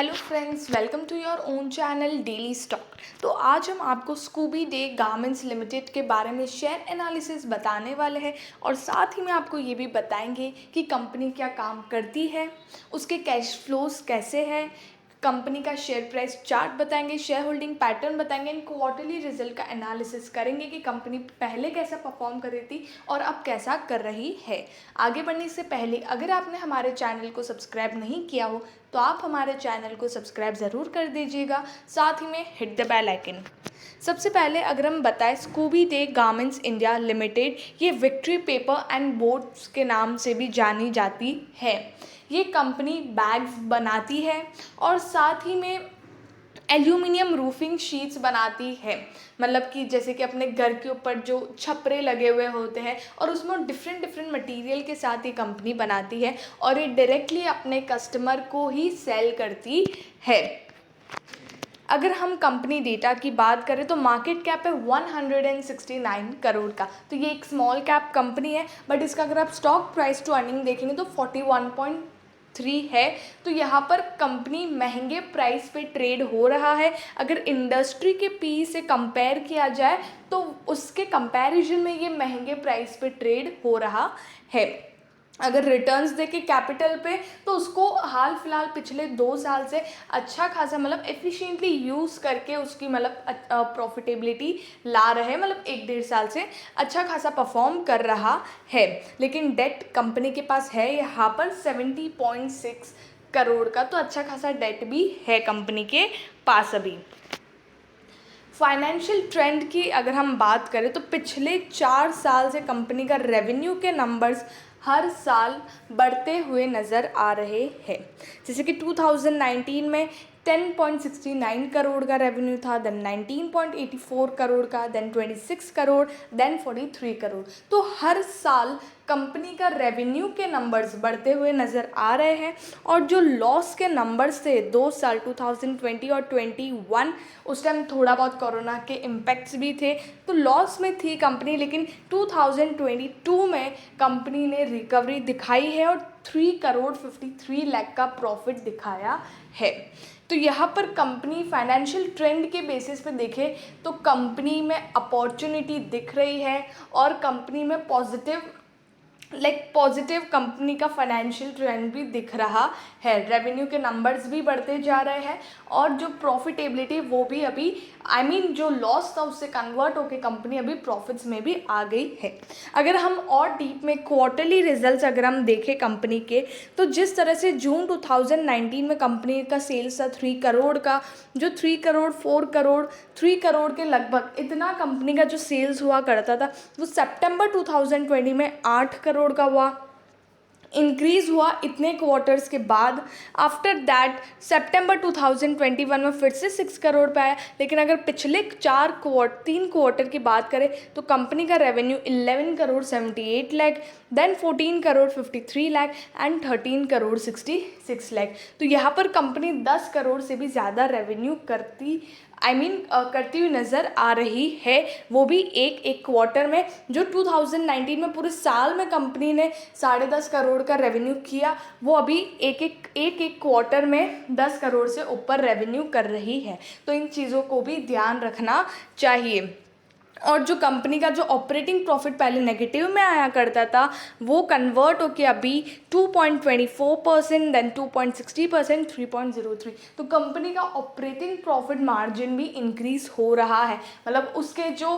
Hello friends, welcome to your own channel daily stock. तो आज हम आपको स्कूबी डे गारमेंट्स लिमिटेड के बारे में शेयर एनालिसिस बताने वाले हैं और साथ ही में आपको ये भी बताएंगे कि कंपनी क्या काम करती है, उसके कैश फ्लोज कैसे हैं, कंपनी का शेयर प्राइस चार्ट बताएंगे, शेयर होल्डिंग पैटर्न बताएंगे, एंड क्वार्टरली रिजल्ट का एनालिसिस करेंगे कि कंपनी पहले कैसा परफॉर्म कर रही थी और अब कैसा कर रही है। आगे बढ़ने से पहले अगर आपने हमारे चैनल को सब्सक्राइब नहीं किया हो तो आप हमारे चैनल को सब्सक्राइब ज़रूर कर दीजिएगा, साथ ही में हिट द बेल आइकन। सबसे पहले अगर हम बताएं, Scooby day garments India limited ये विक्ट्री पेपर एंड बोर्ड्स के नाम से भी जानी जाती है। ये कंपनी बैग्स बनाती है और साथ ही में एल्यूमिनियम रूफिंग शीट्स बनाती है। मतलब कि जैसे कि अपने घर के ऊपर जो छपरे लगे हुए होते हैं और उसमें डिफरेंट मटेरियल के साथ ये कंपनी बनाती है और ये डायरेक्टली अपने कस्टमर को ही सेल करती है। अगर हम कंपनी डेटा की बात करें तो मार्केट कैप है 169 करोड़ का। तो ये एक स्मॉल कैप कंपनी है, बट इसका अगर आप स्टॉक प्राइस टू अर्निंग देखेंगे तो 41.3 है। तो यहाँ पर कंपनी महंगे प्राइस पे ट्रेड हो रहा है। अगर इंडस्ट्री के पी से कंपेयर किया जाए तो उसके कंपैरिजन में ये महंगे प्राइस पे ट्रेड हो रहा है। अगर रिटर्न्स देखें कैपिटल पे तो उसको हाल फिलहाल पिछले 2 साल से अच्छा खासा मतलब एफिशिएंटली यूज़ करके उसकी मतलब प्रॉफिटेबिलिटी ला रहे हैं, मतलब 1-1.5 साल से अच्छा खासा परफॉर्म कर रहा है। लेकिन डेट कंपनी के पास है यहाँ पर 70.6 करोड़ का, तो अच्छा खासा डेट भी है कंपनी के पास अभी। फाइनेंशियल ट्रेंड की अगर हम बात करें तो पिछले 4 साल से कंपनी का रेवेन्यू के नंबर्स हर साल बढ़ते हुए नज़र आ रहे हैं। जैसे कि 2019 में 10.69 करोड़ का रेवेन्यू था, देन 19.84 करोड़ का, देन 26 करोड़, देन 43 करोड़। तो हर साल कंपनी का रेवेन्यू के नंबर्स बढ़ते हुए नज़र आ रहे हैं और जो लॉस के नंबर्स थे 2 साल 2020 और 21, उस टाइम थोड़ा बहुत कोरोना के इम्पैक्ट्स भी थे तो लॉस में थी कंपनी, लेकिन 2022 में कंपनी ने रिकवरी दिखाई है और 3 करोड़ 53 लाख का प्रॉफिट दिखाया है। तो यहाँ पर कंपनी फाइनेंशियल ट्रेंड के बेसिस पे देखें तो कंपनी में अपॉर्चुनिटी दिख रही है और कंपनी में पॉजिटिव कंपनी का फाइनेंशियल ट्रेंड भी दिख रहा है। रेवेन्यू के नंबर्स भी बढ़ते जा रहे हैं और जो प्रॉफिटेबिलिटी वो भी अभी जो लॉस था उससे कन्वर्ट होकर कंपनी अभी प्रॉफिट्स में भी आ गई है। अगर हम और डीप में क्वार्टरली रिजल्ट्स अगर हम देखें कंपनी के, तो जिस तरह से जून 2019 में कंपनी का सेल्स था 3 करोड़ का, जो 3 करोड़ 4 करोड़ 3 करोड़ के लगभग इतना कंपनी का जो सेल्स हुआ करता था, वो सितंबर 2020 में 8 करोड़ का हुआ, इंक्रीज हुआ इतने क्वार्टर्स के बाद। आफ्टर दैट सितंबर 2021 में फिर से 6 करोड़ पे आया। लेकिन अगर पिछले 3 क्वार्टर की बात करें तो कंपनी का revenue 11 crore 78 lakh, then 14 crore 53 lakh and 13 crore 66 lakh. तो यहाँ पर कंपनी 10 करोड़ से भी ज़्यादा रेवेन्यू करती हुई नज़र आ रही है, वो भी एक क्वार्टर में। जो 2019 में पूरे साल में कंपनी ने 10.5 करोड़ का रेवेन्यू किया, वो अभी एक क्वार्टर में 10 करोड़ से ऊपर रेवेन्यू कर रही है। तो इन चीज़ों को भी ध्यान रखना चाहिए। और जो कंपनी का जो ऑपरेटिंग प्रॉफिट पहले नेगेटिव में आया करता था वो कन्वर्ट होके अभी 2.24%, देन 2.60%, 3.03। तो कंपनी का ऑपरेटिंग प्रॉफिट मार्जिन भी इंक्रीज हो रहा है। मतलब उसके जो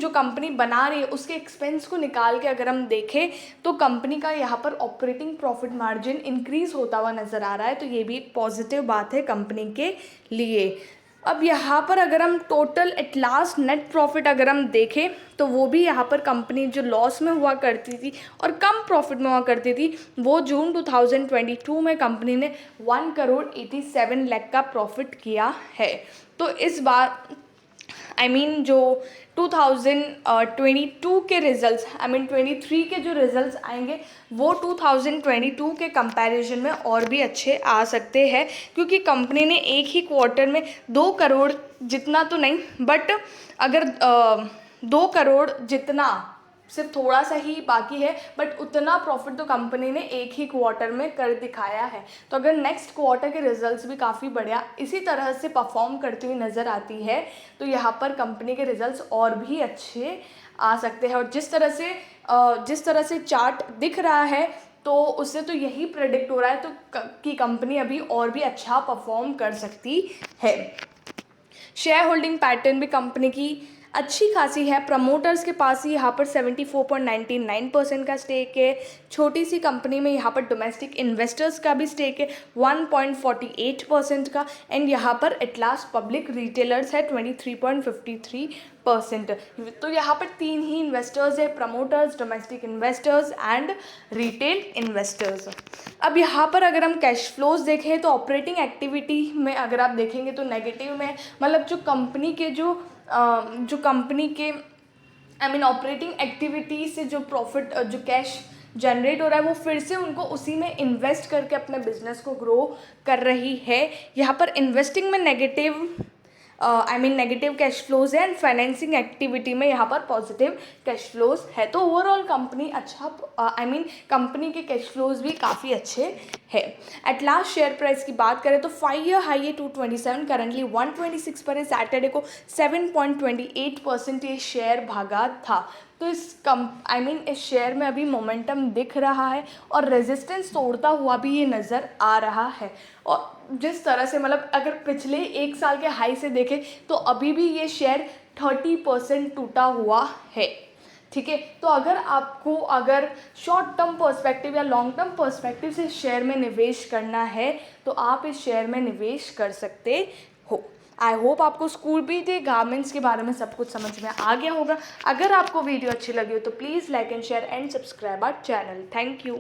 कंपनी बना रही है उसके एक्सपेंस को निकाल के अगर हम देखें तो कंपनी का यहाँ पर ऑपरेटिंग प्रॉफिट मार्जिन इंक्रीज होता हुआ नज़र आ रहा है। तो ये भी एक पॉजिटिव बात है कंपनी के लिए। अब यहाँ पर अगर हम total at last net profit अगर हम देखें तो वो भी यहाँ पर कंपनी जो लॉस में हुआ करती थी और कम प्रॉफिट में हुआ करती थी, वो जून 2022 में कंपनी ने 1 करोड़ 87 लाख का प्रॉफिट किया है। तो इस बार जो 2022 के रिजल्ट्स 23 के जो रिजल्ट्स आएंगे वो 2022 के कंपैरिजन में और भी अच्छे आ सकते हैं, क्योंकि कंपनी ने एक ही क्वार्टर में 2 करोड़ जितना तो नहीं, बट अगर 2 करोड़ जितना सिर्फ थोड़ा सा ही बाकी है, बट उतना प्रॉफिट तो कंपनी ने एक ही क्वार्टर में कर दिखाया है। तो अगर नेक्स्ट क्वार्टर के रिजल्ट्स भी काफ़ी बढ़िया इसी तरह से परफॉर्म करती हुई नज़र आती है तो यहाँ पर कंपनी के रिजल्ट्स और भी अच्छे आ सकते हैं। और जिस तरह से चार्ट दिख रहा है तो उससे तो यही प्रेडिक्ट हो रहा है कि कंपनी अभी और भी अच्छा परफॉर्म कर सकती है। शेयर होल्डिंग पैटर्न भी कंपनी की अच्छी खासी है। प्रमोटर्स के पास ही यहाँ पर 74.99% का स्टेक है। छोटी सी कंपनी में यहाँ पर डोमेस्टिक इन्वेस्टर्स का भी स्टेक है 1.48% का। एंड यहाँ पर एटलास पब्लिक रिटेलर्स है 23.53%। तो यहाँ पर 3 ही इन्वेस्टर्स है, promoters, domestic investors and retail investors. अब यहाँ पर अगर हम कैश फ्लोज देखें तो ऑपरेटिंग एक्टिविटी में अगर आप देखेंगे तो नेगेटिव में, मतलब जो कंपनी के ऑपरेटिंग एक्टिविटी से जो प्रॉफिट जो कैश जनरेट हो रहा है वो फिर से उनको उसी में इन्वेस्ट करके अपने बिजनेस को ग्रो कर रही है। यहाँ पर इन्वेस्टिंग में नेगेटिव कैश फ्लोज है एंड फाइनेंसिंग एक्टिविटी में यहाँ पर पॉजिटिव कैश फ्लोज है। तो ओवरऑल कंपनी कंपनी के कैश फ्लोज भी काफ़ी अच्छे है। एट लास्ट शेयर प्राइस की बात करें तो 5 ईयर हाई है 227, करंटली 126 पर है। सैटरडे को 7.28% ये शेयर भागा था। तो इस शेयर में अभी मोमेंटम दिख रहा है और रेजिस्टेंस तोड़ता हुआ भी ये नज़र आ रहा है। और जिस तरह से अगर पिछले 1 साल के हाई से देखें तो अभी भी ये शेयर 30% टूटा हुआ है। ठीक है, तो अगर शॉर्ट टर्म पर्सपेक्टिव या लॉन्ग टर्म पर्सपेक्टिव से शेयर में निवेश करना है तो आप इस शेयर में निवेश कर सकते हो। आई होप आपको स्कूल बीटे गारमेंट्स के बारे में सब कुछ समझ में आ गया होगा। अगर आपको वीडियो अच्छी लगी हो तो please like and share and subscribe our channel. Thank you.